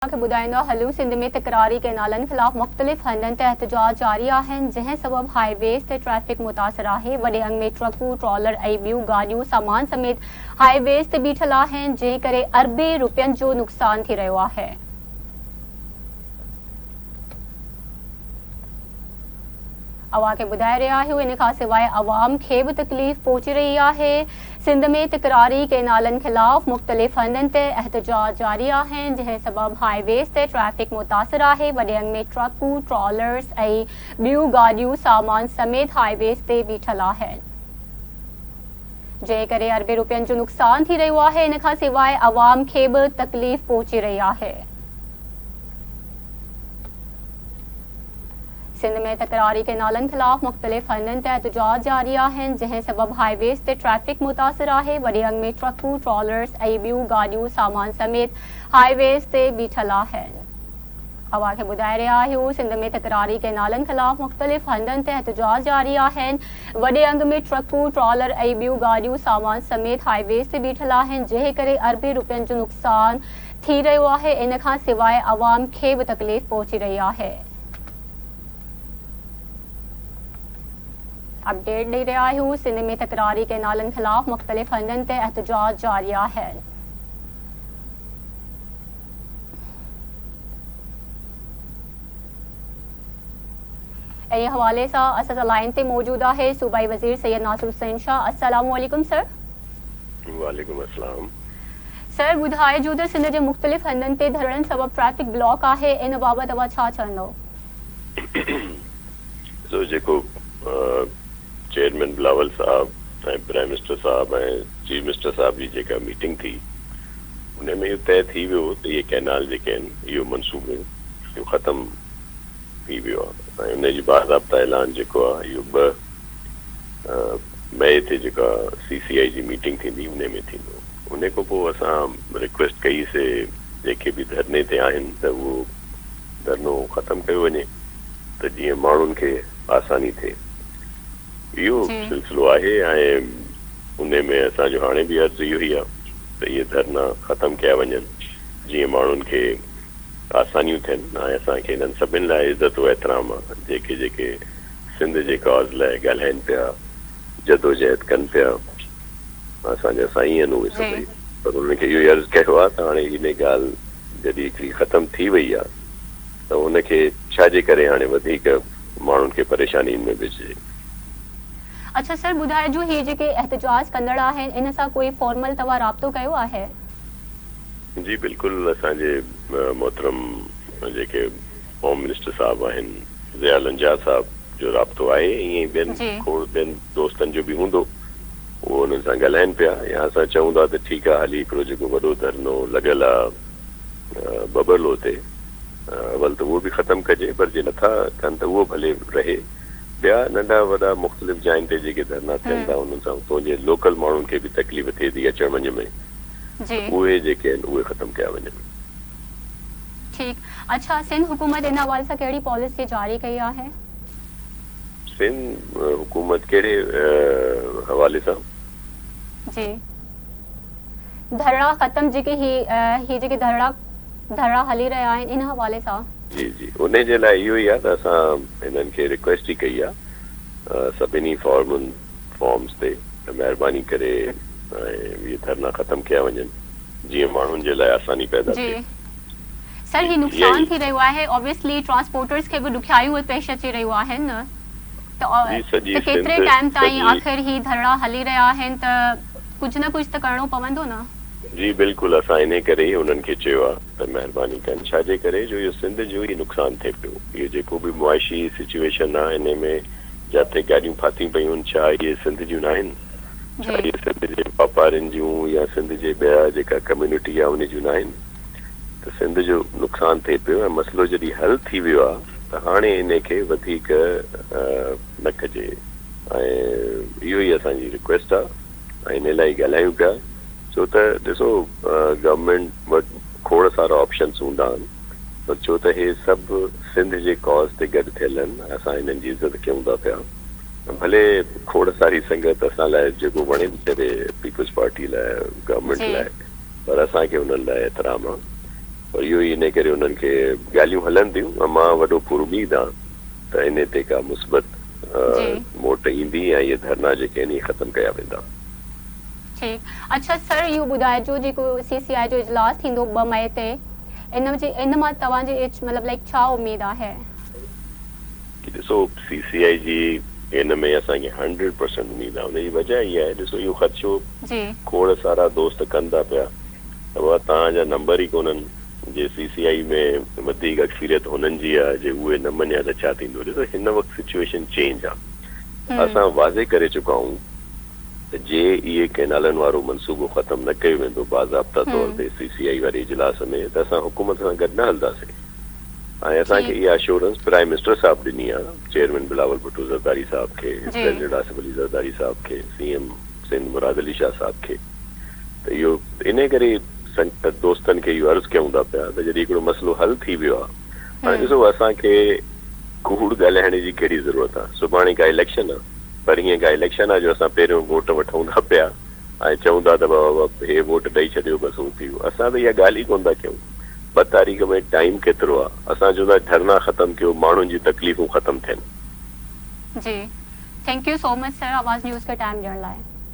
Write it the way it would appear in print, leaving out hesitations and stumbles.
ॿुधाईंदो हलूं सिंध में तकरारी कैनालनि ख़िलाफ़ मुख़्तलिफ़ हंधनि ते एहतजाज जारी आहिनि जंहिं सबब हाईवेज़ ते ट्रैफ़िक मुतासिर आहे। वॾे अंग में ट्रकूं, ट्रॉलर ऐं ॿियूं गाॾियूं सामान समेत हाईवेज़ ते बीठल आहिनि जंहिं करे अरबे रुपयनि जो नुक़सान थी रहियो आहे। अवां खे ॿुधाए रहिया आहियूं इन खां सवाइ अवाम खे बि तकलीफ़ पहुची रही आहे। सिंध में तकरारी कैनालनि ख़िलाफ़ मुख़्तलिफ़ हंधनि ते एहतजाज जारी आहिनि जंहिं सबब हाईवेज़ ते ट्रैफ़िक मुतासिर आहे। वॾे अंग में ट्रकूं, ट्रॉलर्स ऐं ॿियूं गाॾियूं सामान समेत हाईवेज़ ते बीठल आहिनि जंहिं करे अरबे रुपयनि जो नुक़सान थी रहियो आहे। इन खां सवाइ अवाम खे बि तकलीफ़ पहुची रही आहे। सिंध में तकरारी कैनालनि ख़िलाफ़ मुख़्तलिफ़ हंधनि ते एहतजाज जारी आहिनि जंहिं सबब हाईवेज़ ते ट्रैफ़िक मुतासिर आहे। वॾे अंग में ट्रकूं, ट्रॉलर्स ऐं ॿियूं गाॾियूं सामान समेत हाईवेज़ ते बीठल आहिनि। अवां खे ॿुधाए रहिया आहियूं सिंध में तकरारी कैनालनि ख़िलाफ़ मुख़्तलिफ़ हंधनि ते एहतजाज जारी आहिनि। वॾे अंग में ट्रकूं, ट्रॉलर ऐं ॿियूं गाॾियूं सामान समेत हाईवेज़ ते बीठल आहिनि जंहिं करे अरबे रुपयनि जो नुक़सान थी रहियो आहे। इन खां सवाइ अवाम खे बि तकलीफ़ पहुची रही आहे। अपडेट ॾेई रहिया आहियूं सिंध में तकरारी कैनालनि ख़िलाफ़ मुख़्तलिफ़ हंधनि ते एहतजाज जारी आहिनि। ऐं हवाले सां असां लाइन ते मौजूद आहे सूबाई वज़ीर सैयद नासिर हुसैन शाह। अस्सलामु अलैकुम सर। वालेकुम अस्सलाम। सर ॿुधाए जो त सिंध जे मुख़्तलिफ़ हंधनि ते धरणनि सबब ट्रैफ़िक ब्लॉक आहे, इन बाबति तव्हां छा चवंदव? जेको चेयरमैन बिलावल साहब ऐं प्राइम मिनिस्टर साहब ऐं चीफ मिनिस्टर साहब जी जेका मीटिंग थी उन में इहो तय थी वियो त इहे कैनाल जेके आहिनि इहो मनसूबो इहो ख़तमु थी वियो आहे ऐं उनजी बाज़ाब्ता ऐलान जेको आहे इहो 2 मई ते जेका CCI जी मीटिंग थींदी उन में थींदो। उन खां पोइ असां रिक्वेस्ट कईसीं जेके बि धरने ते आहिनि त उहो धरनो ख़तमु कयो वञे त जीअं माण्हुनि खे आसानी थिए। इहो सिलसिलो आहे ऐं उन में असांजो हाणे बि अर्ज़ु इहो ई आहे त इहे धरना ख़तमु कया वञनि जीअं माण्हुनि खे आसानियूं थियनि ऐं असांखे हिननि सभिनि लाइ इज़त व एतिराम आहे जेके जेके सिंध जे कॉज़ लाइ ॻाल्हाइनि पिया, जदोजहद कनि पिया, असांजा साईं आहिनि उहे सभई, पर उन्हनि खे इहो ई अर्ज़ु कयो आहे त हाणे इन ॻाल्हि जॾहिं हिकिड़ी ख़तमु थी वई आहे त उनखे छाजे करे हाणे वधीक माण्हुनि खे परेशानियुनि में विझे। अच्छा सर ॿुधाए जो ही जेके एहतजाज कंदड़ आहिनि इन सां कोई फॉर्मल तव्हां राब्तो कयो आहे? जी बिल्कुलु असांजे मोहतरम जेके होम मिनिस्टर साहब आहिनि ज़ियाउल अंजार साहब जो राब्तो आहे, ईअं ॿियनि दोस्तनि जो बि हूंदो, उहो उन्हनि सां ॻाल्हाइनि पिया या असां चऊं था त ठीकु आहे हली हिकिड़ो जेको वॾो धरनो लॻियल आहे बबरलो ते अवल त उहो बि ख़तमु कजे, पर जे नथा कनि त उहो भले रहे। ॿिया नंढा वॾा मुख़्तलिफ़ जाइनि ते जेके धरना थियनि था उन्हनि सां पंहिंजे लोकल माण्हुनि खे बि तकलीफ़ थिए थी अचण वञ में, उहे जेके आहिनि उहे ख़तमु कया वञनि। ठीकु। अच्छा सिंध हुकूमत इन हवाले सां कहिड़ी पॉलिसी जारी कई आहे? सिंध हुकूमत कहिड़े हवाले सां? जी धरना ख़तमु जेके ही जेके धरना हली रहिया आहिनि इन हवाले सां? जी जी उन जे लाइ इहो ई आहे त असां हिननि खे रिक्वेस्ट ई कई आहे सभिनी फॉर्म्स ते महिरबानी करे इहे धरना ख़तमु कया वञनि जीअं माण्हुनि जे लाइ आसानी पैदा थिए। सर ही नुक़सान थी रहियो आहे, ऑब्वियसली ट्रांसपोर्टर्स खे बि ॾुखियायूं पेश अची रहियूं आहिनि न, त केतिरे टाइम ताईं आख़िर ही धरना हली रहिया आहिनि त कुझु न कुझु त करिणो पवंदो न? जी बिल्कुलु असां इन करे ई उन्हनि खे चयो आहे त महिरबानी कनि, छाजे करे जो इहो सिंध जो ई नुक़सान थिए पियो। इहो जेको बि मुआशी सिचुएशन आहे इन में जिते गाॾियूं फाथी पयूं आहिनि छा इहे सिंध जूं न आहिनि, छा इहे सिंध जे वापारियुनि जूं या सिंध जे ॿिया जेका कम्यूनिटी आहे उन जूं न आहिनि, त सिंध जो नुक़सान थिए पियो ऐं मसइलो जॾहिं हल थी वियो आहे त हाणे इन खे वधीक न कजे ऐं इहो ई असांजी रिक्वेस्ट आहे ऐं इन लाइ ॻाल्हायूं पिया छो त ॾिसो गवर्नमेंट वटि खोड़ सारा ऑप्शन्स हूंदा आहिनि, पर छो त हे सभु सिंध जे कॉज़ ते गॾु थियल आहिनि, असां हिननि जी इज़त कयूं था पिया। भले खोड़ सारी संगत असां लाइ जेको वणे थी करे पीपल्स पार्टी लाइ गवर्नमेंट लाइ, पर असांखे हुननि लाइ एतिराम आहे और इहो ई इन करे उन्हनि खे ॻाल्हियूं हलनि थियूं ऐं मां वॾो पुरुमीद आहियां त इन ते का मुस्बत मोट ईंदी ऐं इहे धरना जेके आहिनि इहे ख़तमु कया वेंदा। ठीक, अच्छा सर इहो ॿुधाइजो जेको CCI जो इजलास थींदो 2 मई ते इन मां तव्हांजे मतिलबु लाइक छा उमेद आहे? ॾिसो CCI जी इन में असांखे 100% उमेद आहे। हुनजी वजह इहा आहे, ॾिसो इहो ख़दशो खोड़ सारा दोस्त कनि था पिया त तव्हांजा नंबर ई कोन्हनि जे CCI में वधीक अक्सरियत हुननि जी आहे जे उहे न मञिया त छा थींदो। ॾिसो हिन वक़्तु सिचुएशन चेंज आहे। असां वाज़े करे चुका आहियूं त जे इहे कैनालनि वारो मनसूबो ख़तमु न कयो वेंदो बाज़ाब्ता तौर ते CCI वारे इजलास में त असां हुकूमत सां गॾु न हलंदासीं। ऐं असांखे इहा एश्योरेंस प्राइम मिनिस्टर साहिब ॾिनी आहे, चेयरमैन बिलावल भुट्टो ज़रदारी साहिब खे, प्रेसिडेंट आसिफ अली ज़रदारी साहिब खे, CM सिंध मुराद अली शाह साहिब खे। त इहो इन करे दोस्तनि खे इहो अर्ज़ु कयूं था पिया त जॾहिं हिकिड़ो मसइलो हल थी वियो आहे, हाणे ॾिसो असांखे कूड़ ॻाल्हाइण जी कहिड़ी ज़रूरत आहे। सुभाणे का इलेक्शन आहे, पर हीअं का इलेक्शन आहे जो असां पहिरियों वोट वठूं था पिया ऐं चऊं था त बाबा हे वोट ॾेई छॾियो बसि हू थी वियो। असां त इहा ॻाल्हि ई कोन था कयूं। 2 तारीख़ में टाइम केतिरो आहे, असां चऊं था धरना ख़तमु कयो, माण्हुनि जी तकलीफ़ूं ख़तमु थियनि। जी, thank you so much sir Awaz news का टाइम ॾियण लाइ।